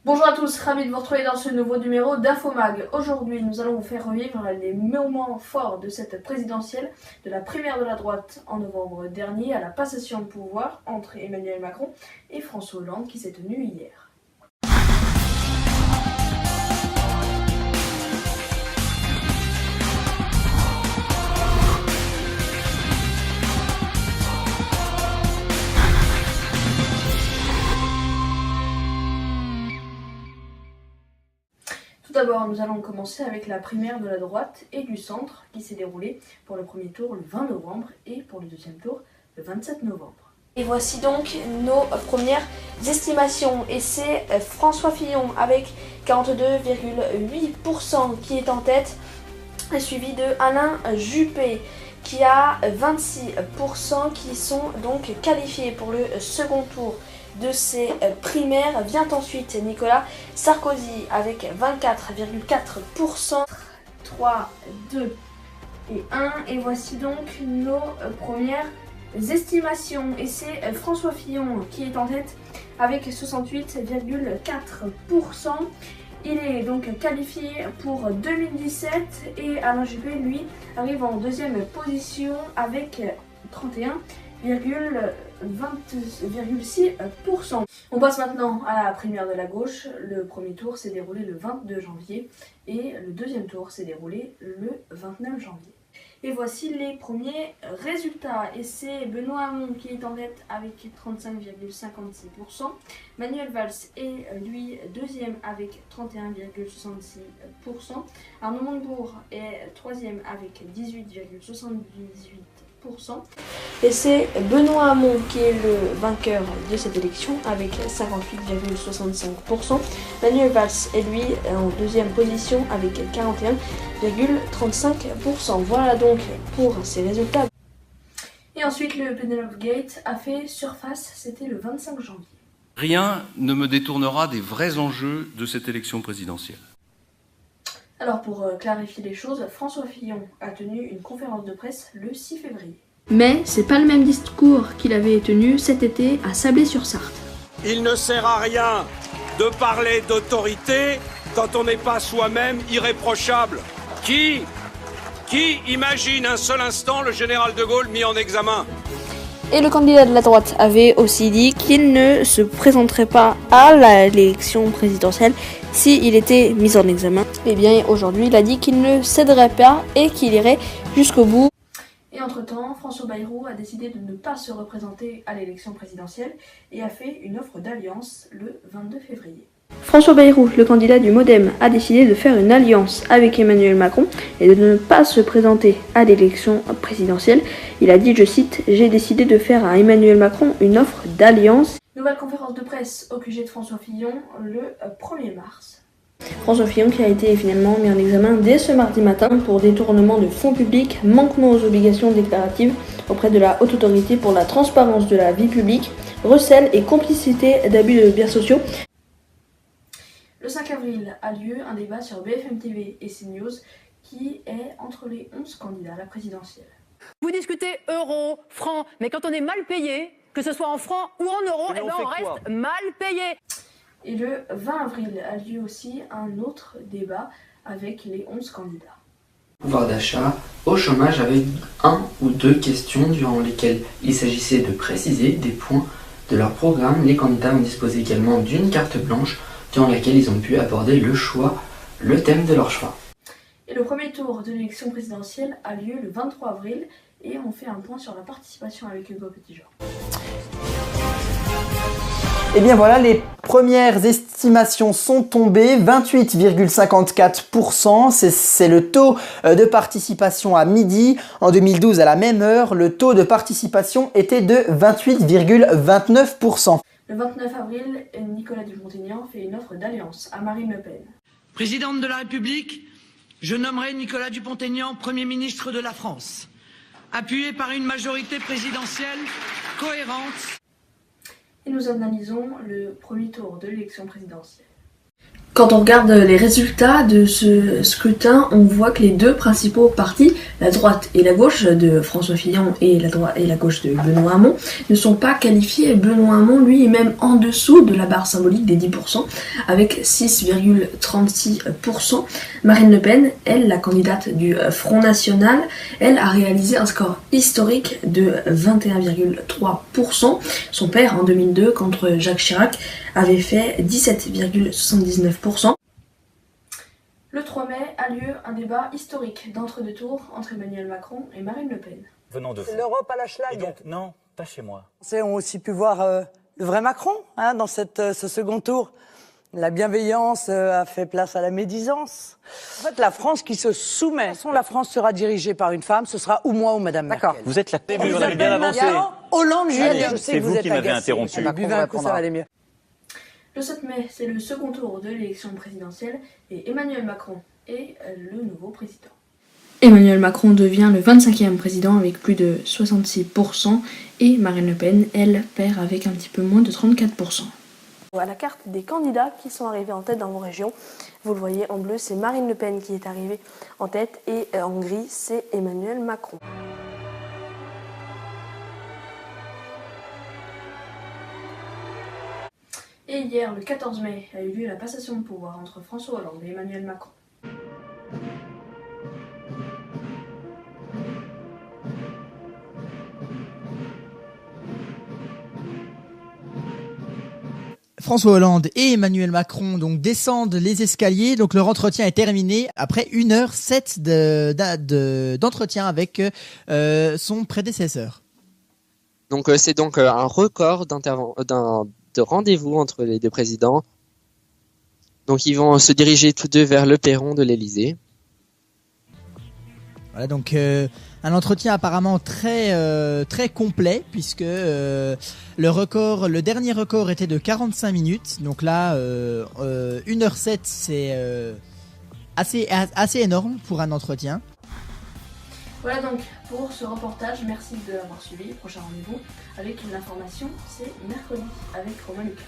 Bonjour à tous, ravi de vous retrouver dans ce nouveau numéro d'Infomag. Aujourd'hui, nous allons vous faire revivre les moments forts de cette présidentielle, de la primaire de la droite en novembre dernier à la passation de pouvoir entre Emmanuel Macron et François Hollande qui s'est tenue hier. Tout d'abord, nous allons commencer avec la primaire de la droite et du centre qui s'est déroulée pour le premier tour le 20 novembre et pour le deuxième tour le 27 novembre. Et voici donc nos premières estimations. Et c'est François Fillon avec 42,8% qui est en tête, suivi de Alain Juppé qui a 26% qui sont donc qualifiés pour le second tour de ces primaires. Vient ensuite Nicolas Sarkozy avec 24,4%. 3, 2 et 1. Et voici donc nos premières estimations. Et c'est François Fillon qui est en tête avec 68,4%. Il est donc qualifié pour 2017 et Alain Juppé, lui, arrive en deuxième position avec 31,6%. On passe maintenant à la primaire de la gauche. Le premier tour s'est déroulé le 22 janvier et le deuxième tour s'est déroulé le 29 janvier. Et voici les premiers résultats. Et c'est Benoît Hamon qui est en tête avec 35,56%. Manuel Valls est lui deuxième avec 31,66%. Arnaud Montebourg est troisième avec 18,78%. Et c'est Benoît Hamon qui est le vainqueur de cette élection avec 58,65%. Manuel Valls est lui en deuxième position avec 41,35%. Voilà donc pour ces résultats. Et ensuite le Penelope Gate a fait surface, c'était le 25 janvier. Rien ne me détournera des vrais enjeux de cette élection présidentielle. Alors pour clarifier les choses, François Fillon a tenu une conférence de presse le 6 février. Mais c'est pas le même discours qu'il avait tenu cet été à Sablé-sur-Sarthe. Il ne sert à rien de parler d'autorité quand on n'est pas soi-même irréprochable. Qui imagine un seul instant le général de Gaulle mis en examen ? Et le candidat de la droite avait aussi dit qu'il ne se présenterait pas à l'élection présidentielle s'il était mis en examen. Et bien aujourd'hui, il a dit qu'il ne céderait pas et qu'il irait jusqu'au bout. Et entre-temps, François Bayrou a décidé de ne pas se représenter à l'élection présidentielle et a fait une offre d'alliance le 22 février. François Bayrou, le candidat du MoDem, a décidé de faire une alliance avec Emmanuel Macron et de ne pas se présenter à l'élection présidentielle. Il a dit, je cite, « J'ai décidé de faire à Emmanuel Macron une offre d'alliance ». Nouvelle conférence de presse au QG de François Fillon le 1er mars. François Fillon qui a été finalement mis en examen dès ce mardi matin pour détournement de fonds publics, manquement aux obligations déclaratives auprès de la Haute Autorité pour la transparence de la vie publique, recel et complicité d'abus de biens sociaux. Le 5 avril a lieu un débat sur BFM TV et CNews qui est entre les 11 candidats à la présidentielle. Vous discutez euros, francs, mais quand on est mal payé, que ce soit en francs ou en euros, eh ben on reste mal payé. Et le 20 avril a lieu aussi un autre débat avec les 11 candidats. Pouvoir d'achat, au chômage avec un ou deux questions durant lesquelles il s'agissait de préciser des points de leur programme. Les candidats ont disposé également d'une carte blanche durant laquelle ils ont pu aborder le thème de leur choix. Et le premier tour de l'élection présidentielle a lieu le 23 avril et on fait un point sur la participation avec Hugo Petitjean. Et bien voilà, les premières estimations sont tombées, 28,54%, c'est le taux de participation à midi. En 2012, à la même heure, le taux de participation était de 28,29%. Le 29 avril, Nicolas Dupont-Aignan fait une offre d'alliance à Marine Le Pen. Présidente de la République, je nommerai Nicolas Dupont-Aignan Premier ministre de la France, appuyé par une majorité présidentielle cohérente. Et nous analysons le premier tour de l'élection présidentielle. Quand on regarde les résultats de ce scrutin, on voit que les deux principaux partis, la droite et la gauche de François Fillon et la gauche de Benoît Hamon, ne sont pas qualifiés. Benoît Hamon, lui, est même en dessous de la barre symbolique des 10%, avec 6,36%. Marine Le Pen, elle, la candidate du Front National, elle a réalisé un score historique de 21,3%. Son père, en 2002, contre Jacques Chirac, avait fait 17,79%. Le 3 mai a lieu un débat historique d'entre-deux tours entre Emmanuel Macron et Marine Le Pen. Venons de C'est l'Europe à la schlag. Et donc, non, pas chez moi. Les Français ont aussi pu voir le vrai Macron dans ce second tour. La bienveillance a fait place à la médisance. En fait, la France qui se soumet. De toute façon, la France sera dirigée par une femme, ce sera ou moi ou Madame Merkel. Vous êtes là. Vous avez bien avancé. Hollande, Allez, je sais c'est que vous vous êtes qui m'avez agacé. interrompu. Buvez un coup, ça va aller mieux. Le 7 mai, c'est le second tour de l'élection présidentielle et Emmanuel Macron est le nouveau président. Emmanuel Macron devient le 25e président avec plus de 66% et Marine Le Pen, elle, perd avec un petit peu moins de 34%. À la carte des candidats qui sont arrivés en tête dans vos régions, vous le voyez en bleu, c'est Marine Le Pen qui est arrivée en tête et en gris, c'est Emmanuel Macron. Et hier, le 14 mai, a eu lieu la passation de pouvoir entre François Hollande et Emmanuel Macron. François Hollande et Emmanuel Macron donc descendent les escaliers. Donc leur entretien est terminé après 1h07 d'entretien avec son prédécesseur. Donc c'est donc un record de rendez-vous entre les deux présidents. Donc ils vont se diriger tous deux vers le perron de l'Élysée. Voilà, donc un entretien apparemment très complet puisque le dernier record était de 45 minutes. Donc là 1h07 c'est assez énorme pour un entretien. Voilà donc pour ce reportage, merci de l'avoir suivi. Prochain rendez-vous avec l'information, c'est mercredi avec Romain Lucas.